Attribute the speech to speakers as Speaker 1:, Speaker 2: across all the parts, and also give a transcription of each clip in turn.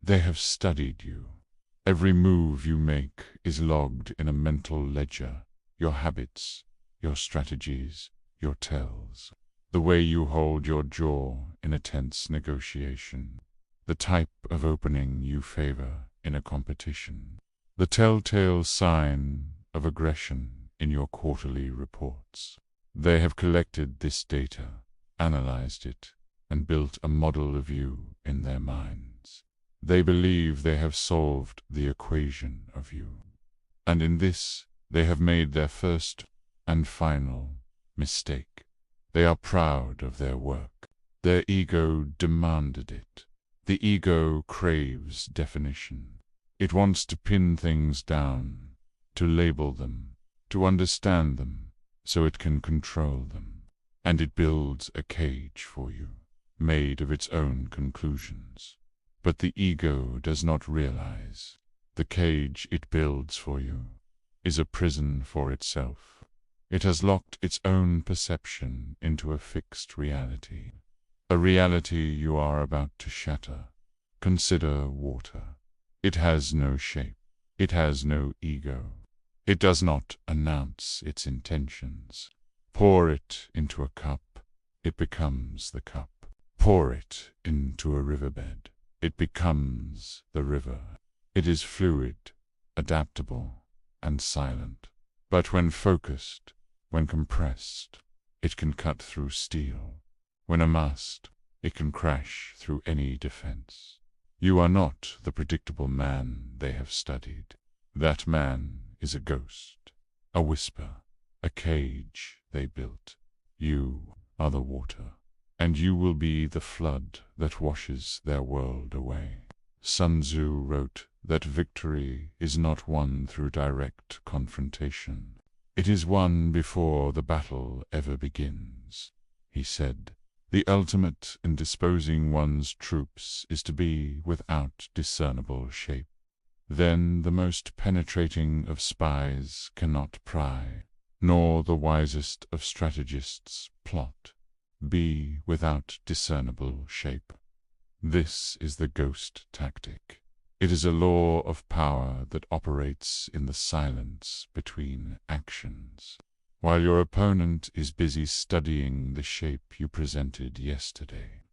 Speaker 1: They have studied you. Every move you make is logged in a mental ledger. Your habits, your strategies, your tells. The way you hold your jaw in a tense negotiation. The type of opening you favor in a competition. The telltale sign of aggression in your quarterly reports. They have collected this data, analyzed it, and built a model of you in their minds. They believe they have solved the equation of you. And in this, they have made their first and final mistake. They are proud of their work. Their ego demanded it. The ego craves definition. It wants to pin things down, to label them, to understand them, so it can control them. And it builds a cage for you, made of its own conclusions. But the ego does not realize the cage it builds for you is a prison for itself. It has locked its own perception into a fixed reality, a reality you are about to shatter. Consider water. It has no shape. It has no ego. It does not announce its intentions. Pour it into a cup, it becomes the cup. Pour it into a riverbed, it becomes the river. It is fluid, adaptable, and silent. But when focused, when compressed, it can cut through steel. When amassed, it can crash through any defense. You are not the predictable man they have studied. That man is a ghost, a whisper, a cage they built. You are the water, and you will be the flood that washes their world away. Sun Tzu wrote that victory is not won through direct confrontation. It is won before the battle ever begins. He said, the ultimate in disposing one's troops is to be without discernible shape. Then the most penetrating of spies cannot pry, nor the wisest of strategists plot. Be without discernible shape. This is the ghost tactic. It is a law of power that operates in the silence between actions. While your opponent is busy studying the shape you presented yesterday,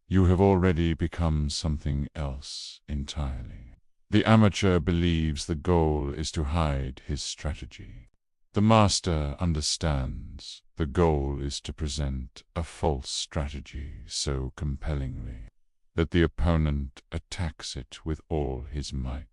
Speaker 1: you have already become something else entirely. The amateur believes the goal is to hide his strategy. The master understands the goal is to present a false strategy so compellingly that the opponent attacks it with all his might.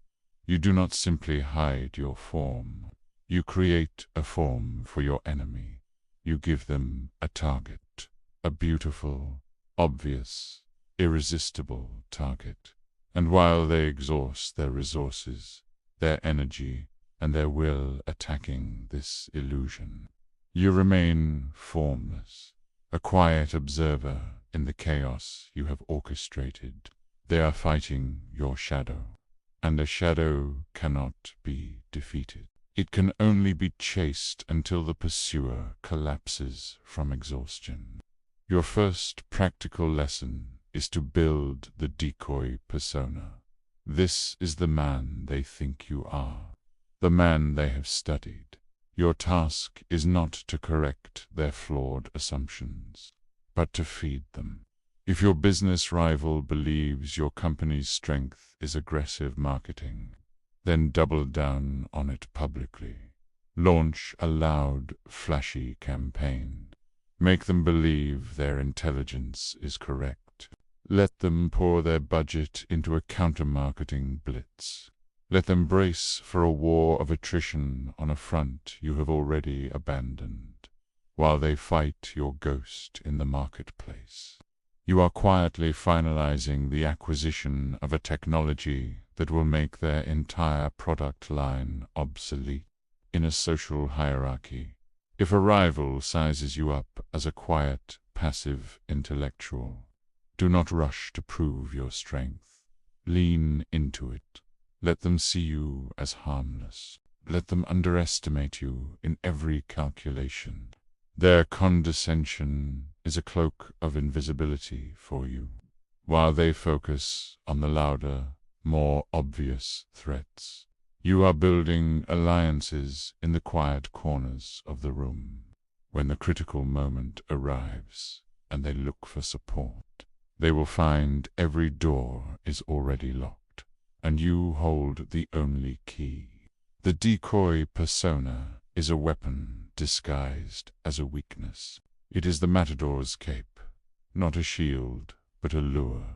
Speaker 1: You do not simply hide your form. You create a form for your enemy. You give them a target, a beautiful, obvious, irresistible target. And while they exhaust their resources, their energy, and their will attacking this illusion, you remain formless, a quiet observer in the chaos you have orchestrated. They are fighting your shadow, and a shadow cannot be defeated. It can only be chased until the pursuer collapses from exhaustion. Your first practical lesson is to build the decoy persona. This is the man they think you are, the man they have studied. Your task is not to correct their flawed assumptions, but to feed them. If your business rival believes your company's strength is aggressive marketing, then double down on it publicly. Launch a loud, flashy campaign. Make them believe their intelligence is correct. Let them pour their budget into a counter-marketing blitz. Let them brace for a war of attrition on a front you have already abandoned, while they fight your ghost in the marketplace. You are quietly finalizing the acquisition of a technology that will make their entire product line obsolete. In a social hierarchy, if a rival sizes you up as a quiet, passive intellectual, do not rush to prove your strength. Lean into it. Let them see you as harmless. Let them underestimate you in every calculation. Their condescension is a cloak of invisibility for you, while they focus on the louder, more obvious threats. You are building alliances in the quiet corners of the room. When the critical moment arrives and they look for support, they will find every door is already locked, and you hold the only key. The decoy persona is a weapon disguised as a weakness. It is the matador's cape, not a shield, but a lure.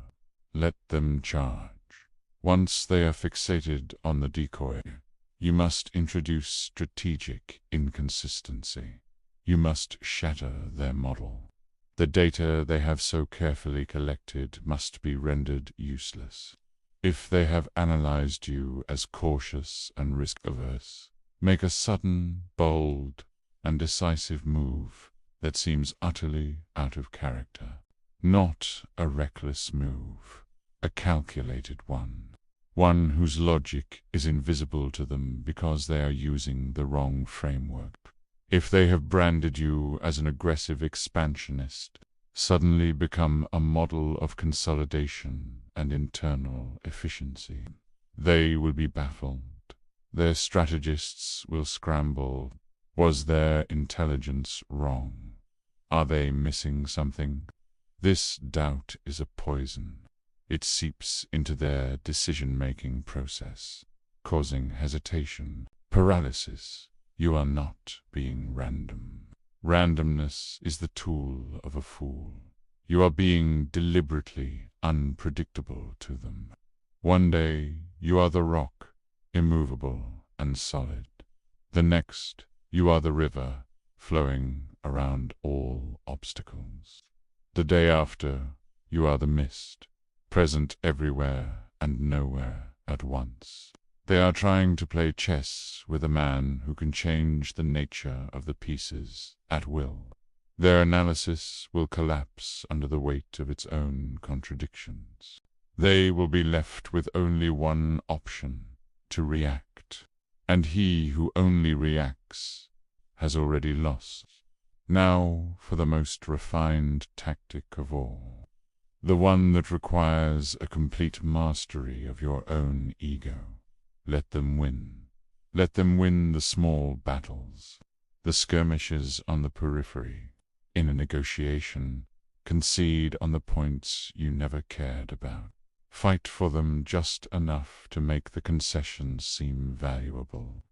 Speaker 1: Let them charge. Once they are fixated on the decoy, you must introduce strategic inconsistency. You must shatter their model. The data they have so carefully collected must be rendered useless. If they have analyzed you as cautious and risk-averse, make a sudden, bold, and decisive move that seems utterly out of character. Not a reckless move, a calculated one. One whose logic is invisible to them because they are using the wrong framework. If they have branded you as an aggressive expansionist, suddenly become a model of consolidation and internal efficiency. They will be baffled. Their strategists will scramble. Was their intelligence wrong? Are they missing something? This doubt is a poison. It seeps into their decision-making process, causing hesitation, paralysis. You are not being random. Randomness is the tool of a fool. You are being deliberately unpredictable to them. One day, you are the rock, immovable and solid. The next, you are the river, flowing around all obstacles. The day after, you are the mist, present everywhere and nowhere at once. They are trying to play chess with a man who can change the nature of the pieces at will. Their analysis will collapse under the weight of its own contradictions. They will be left with only one option: to react. And he who only reacts has already lost. Now for the most refined tactic of all, the one that requires a complete mastery of your own ego. Let them win. Let them win the small battles, the skirmishes on the periphery. In a negotiation, concede on the points you never cared about. Fight for them just enough to make the concessions seem valuable.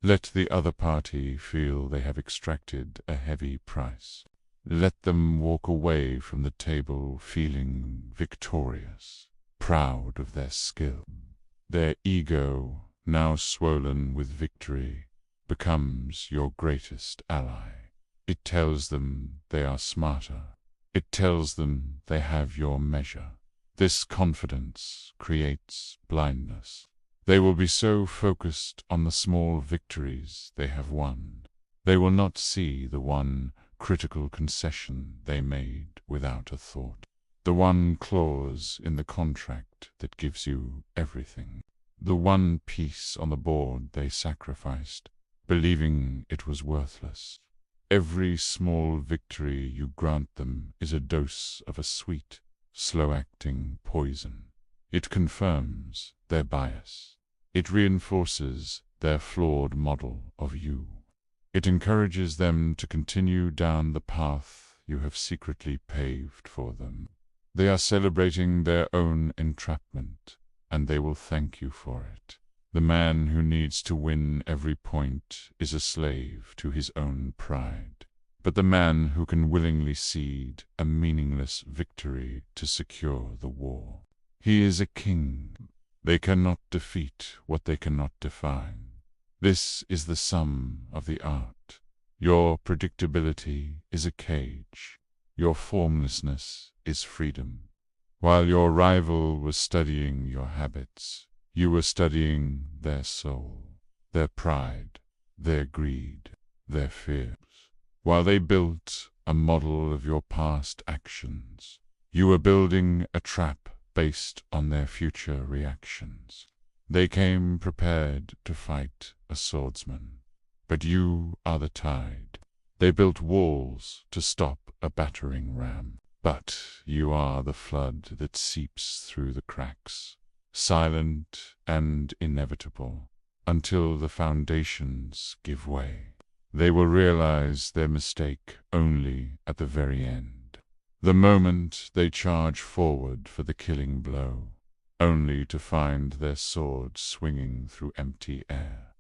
Speaker 1: Let the other party feel they have extracted a heavy price. Let them walk away from the table feeling victorious, proud of their skill. Their ego, now swollen with victory, becomes your greatest ally. It tells them they are smarter. It tells them they have your measure. This confidence creates blindness. They will be so focused on the small victories they have won, they will not see the one critical concession they made without a thought. The one clause in the contract that gives you everything. The one piece on the board they sacrificed, believing it was worthless. Every small victory you grant them is a dose of a sweet, slow-acting poison. It confirms their bias. It reinforces their flawed model of you. It encourages them to continue down the path you have secretly paved for them. They are celebrating their own entrapment, and they will thank you for it. The man who needs to win every point is a slave to his own pride. But the man who can willingly cede a meaningless victory to secure the war, he is a king. They cannot defeat what they cannot define. This is the sum of the art. Your predictability is a cage. Your formlessness is freedom. While your rival was studying your habits, you were studying their soul, their pride, their greed, their fears. While they built a model of your past actions, you were building a trap based on their future reactions. They came prepared to fight a swordsman, but you are the tide. They built walls to stop a battering ram, but you are the flood that seeps through the cracks. silent and inevitable, until the foundations give way. They will realize their mistake only at the very end, the moment they charge forward for the killing blow, only to find their sword swinging through empty air.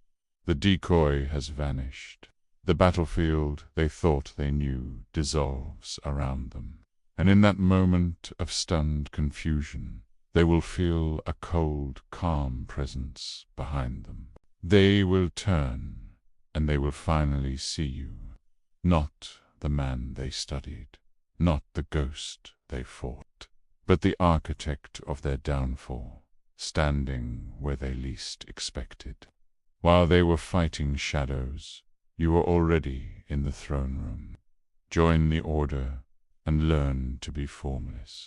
Speaker 1: The decoy has vanished. The battlefield they thought they knew dissolves around them, and in that moment of stunned confusion, they will feel a cold, calm presence behind them. They will turn, and they will finally see you, not the man they studied, not the ghost they fought, but the architect of their downfall, standing where they least expected. While they were fighting shadows, you were already in the throne room. Join the order and learn to be formless.